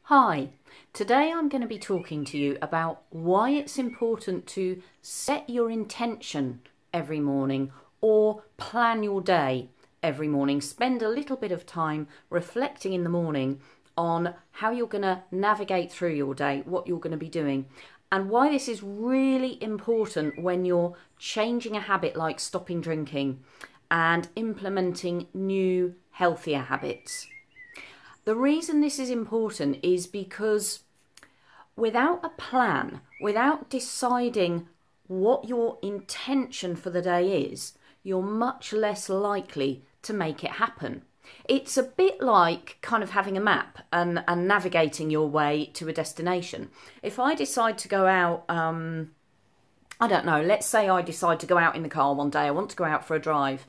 Hi, today I'm going to be talking to you about why it's important to set your intention every morning or plan your day every morning. Spend a little bit of time reflecting in the morning on how you're going to navigate through your day, what you're going to be doing, and why this is really important when you're changing a habit like stopping drinking and implementing new, healthier habits. The reason this is important is because without a plan, without deciding what your intention for the day is, you're much less likely to make it happen. It's a bit like kind of having a map and navigating your way to a destination. If I decide to go out, I don't know, let's say I decide to go out in the car one day, I want to go out for a drive.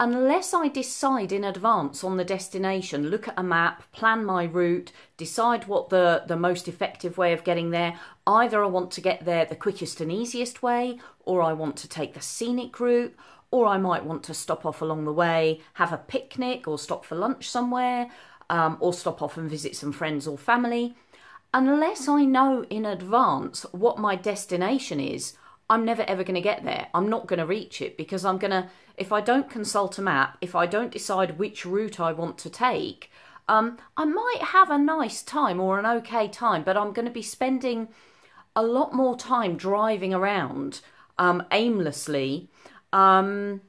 Unless I decide in advance on the destination, look at a map, plan my route, decide what the most effective way of getting there, either I want to get there the quickest and easiest way, or I want to take the scenic route, or I might want to stop off along the way, have a picnic or stop for lunch somewhere, or stop off and visit some friends or family. Unless I know in advance what my destination is, I'm never ever going to get there. I'm not going to reach it because if I don't consult a map, if I don't decide which route I want to take, I might have a nice time or an okay time, but I'm going to be spending a lot more time driving around aimlessly, and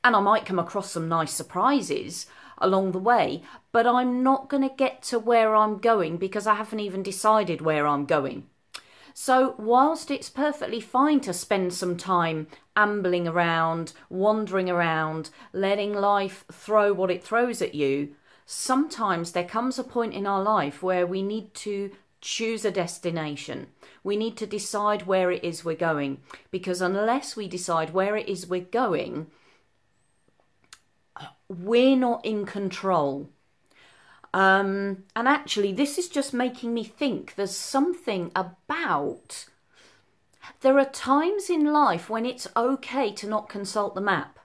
I might come across some nice surprises along the way, but I'm not going to get to where I'm going because I haven't even decided where I'm going. So whilst it's perfectly fine to spend some time ambling around, wandering around, letting life throw what it throws at you, sometimes there comes a point in our life where we need to choose a destination. We need to decide where it is we're going, because unless we decide where it is we're going, we're not in control. And actually, this is just making me think there's something about... There are times in life when it's okay to not consult the map.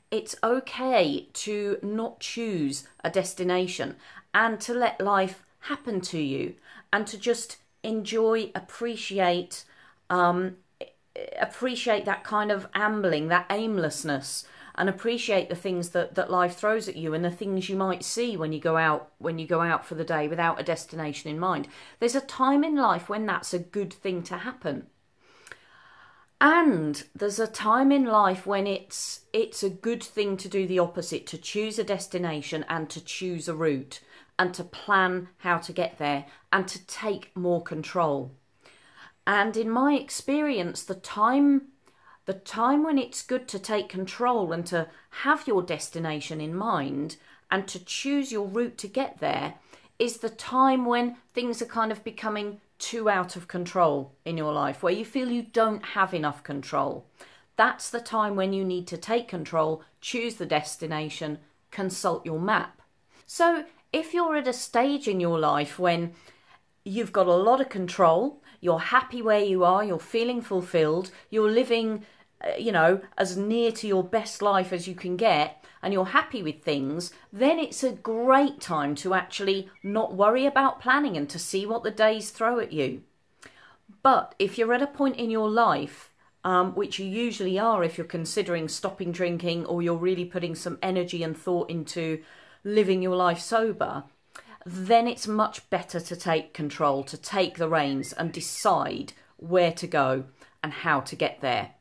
It's okay to not choose a destination and to let life happen to you and to just enjoy, appreciate that kind of ambling, that aimlessness, and appreciate the things that life throws at you and the things you might see when you go out for the day without a destination in mind. There's a time in life when that's a good thing to happen. And there's a time in life when it's a good thing to do the opposite, to choose a destination and to choose a route and to plan how to get there and to take more control. And in my experience, the time when it's good to take control and to have your destination in mind and to choose your route to get there is the time when things are kind of becoming too out of control in your life, where you feel you don't have enough control. That's the time when you need to take control, choose the destination, consult your map. So if you're at a stage in your life when you've got a lot of control, you're happy where you are, you're feeling fulfilled, you're living as near to your best life as you can get, and you're happy with things, then it's a great time to actually not worry about planning and to see what the days throw at you. But if you're at a point in your life, which you usually are if you're considering stopping drinking or you're really putting some energy and thought into living your life sober, then it's much better to take control, to take the reins and decide where to go and how to get there,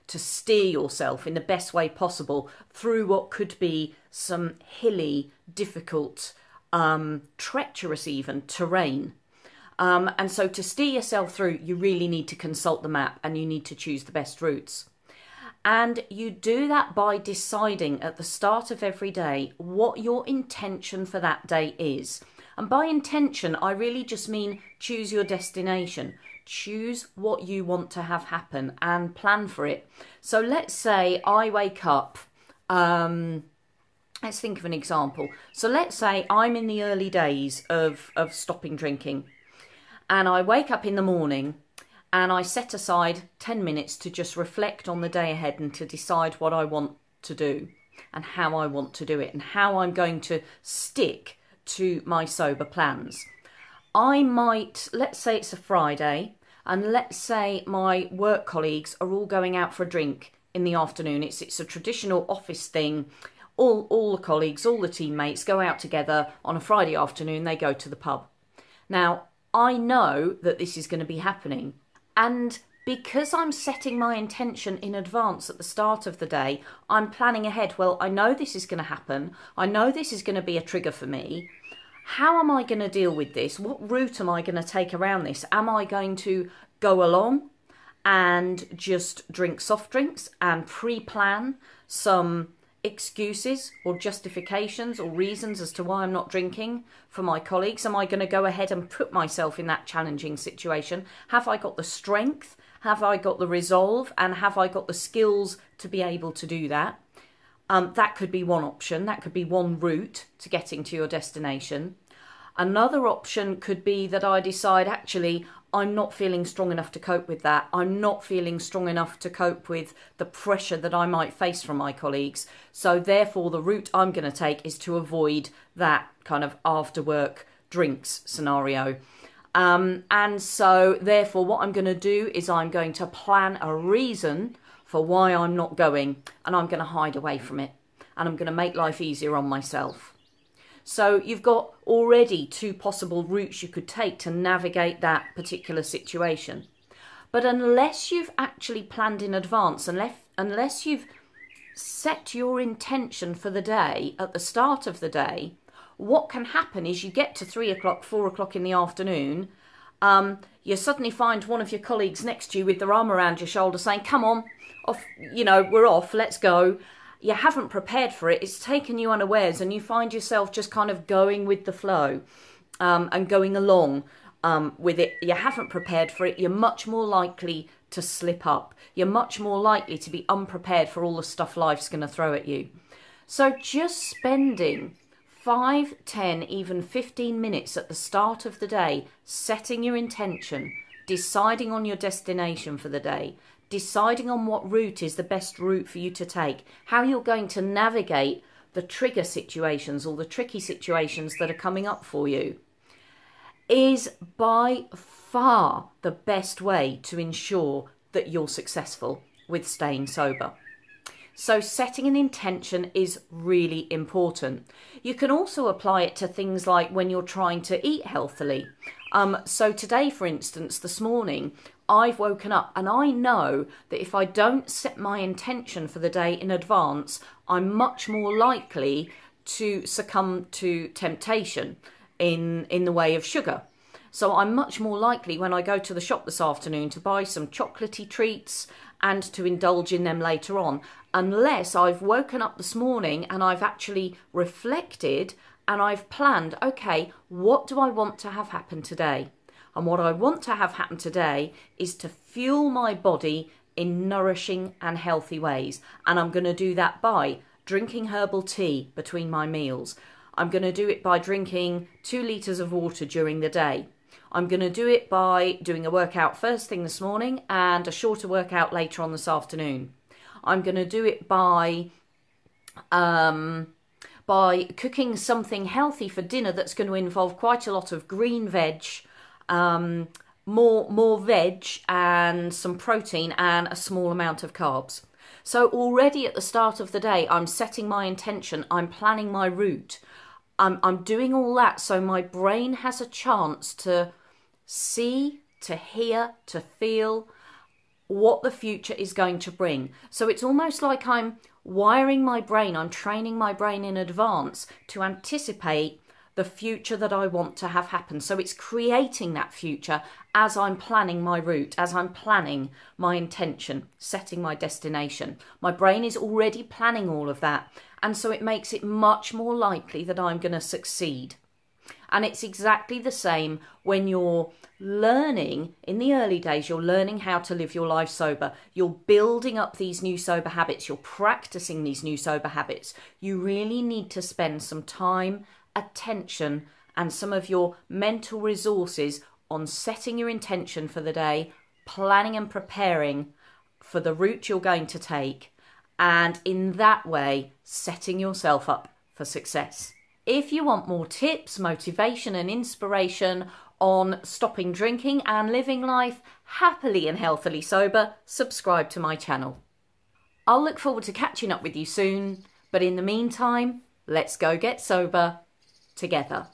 to steer yourself in the best way possible through what could be some hilly, difficult, treacherous even terrain. And so to steer yourself through, you really need to consult the map and you need to choose the best routes. And you do that by deciding at the start of every day what your intention for that day is. And by intention, I really just mean choose your destination. Choose what you want to have happen and plan for it. So let's say I wake up, let's think of an example. So let's say I'm in the early days of stopping drinking, and I wake up in the morning and I set aside 10 minutes to just reflect on the day ahead and to decide what I want to do and how I want to do it and how I'm going to stick to my sober plans. I might, let's say it's a Friday, and let's say my work colleagues are all going out for a drink in the afternoon. It's a traditional office thing. All the colleagues, all the teammates go out together on a Friday afternoon. They go to the pub. Now, I know that this is going to be happening. And because I'm setting my intention in advance at the start of the day, I'm planning ahead. Well, I know this is going to happen. I know this is going to be a trigger for me. How am I going to deal with this? What route am I going to take around this? Am I going to go along and just drink soft drinks and pre-plan some excuses or justifications or reasons as to why I'm not drinking for my colleagues? Am I going to go ahead and put myself in that challenging situation? Have I got the strength? Have I got the resolve? And have I got the skills to be able to do that? That could be one option. That could be one route to getting to your destination. Another option could be that I decide, actually, I'm not feeling strong enough to cope with that. I'm not feeling strong enough to cope with the pressure that I might face from my colleagues. So therefore, the route I'm going to take is to avoid that kind of after work drinks scenario. And so therefore, what I'm going to do is I'm going to plan a reason for why I'm not going, and I'm going to hide away from it, and I'm going to make life easier on myself. So you've got already two possible routes you could take to navigate that particular situation. But unless you've actually planned in advance, unless you've set your intention for the day at the start of the day, what can happen is you get to 3 o'clock, 4 o'clock in the afternoon, you suddenly find one of your colleagues next to you with their arm around your shoulder saying, come on, off, we're off, let's go. You haven't prepared for it. It's taken you unawares, and you find yourself just kind of going with the flow and going along with it. You haven't prepared for it. You're much more likely to slip up. You're much more likely to be unprepared for all the stuff life's going to throw at you. So just spending 5, 10, even 15 minutes at the start of the day, setting your intention, deciding on your destination for the day, deciding on what route is the best route for you to take, how you're going to navigate the trigger situations or the tricky situations that are coming up for you, is by far the best way to ensure that you're successful with staying sober. So setting an intention is really important. You can also apply it to things like when you're trying to eat healthily. So today, for instance, this morning, I've woken up and I know that if I don't set my intention for the day in advance, I'm much more likely to succumb to temptation in the way of sugar. So I'm much more likely when I go to the shop this afternoon to buy some chocolatey treats and to indulge in them later on, unless I've woken up this morning and I've actually reflected and I've planned, okay, what do I want to have happen today? And what I want to have happen today is to fuel my body in nourishing and healthy ways. And I'm going to do that by drinking herbal tea between my meals. I'm going to do it by drinking 2 litres of water during the day. I'm going to do it by doing a workout first thing this morning and a shorter workout later on this afternoon. I'm going to do it by cooking something healthy for dinner that's going to involve quite a lot of green veg, more veg and some protein and a small amount of carbs. So already at the start of the day, I'm setting my intention, I'm planning my route. I'm doing all that so my brain has a chance to see, to hear, to feel what the future is going to bring. So it's almost like I'm wiring my brain, I'm training my brain in advance to anticipate the future that I want to have happen. So it's creating that future as I'm planning my route, as I'm planning my intention, setting my destination. My brain is already planning all of that. And so it makes it much more likely that I'm going to succeed. And it's exactly the same when you're learning, in the early days, you're learning how to live your life sober. You're building up these new sober habits. You're practicing these new sober habits. You really need to spend some time, attention, and some of your mental resources on setting your intention for the day, planning and preparing for the route you're going to take, and in that way, setting yourself up for success. If you want more tips, motivation and inspiration on stopping drinking and living life happily and healthily sober, subscribe to my channel. I'll look forward to catching up with you soon, but in the meantime, let's go get sober together.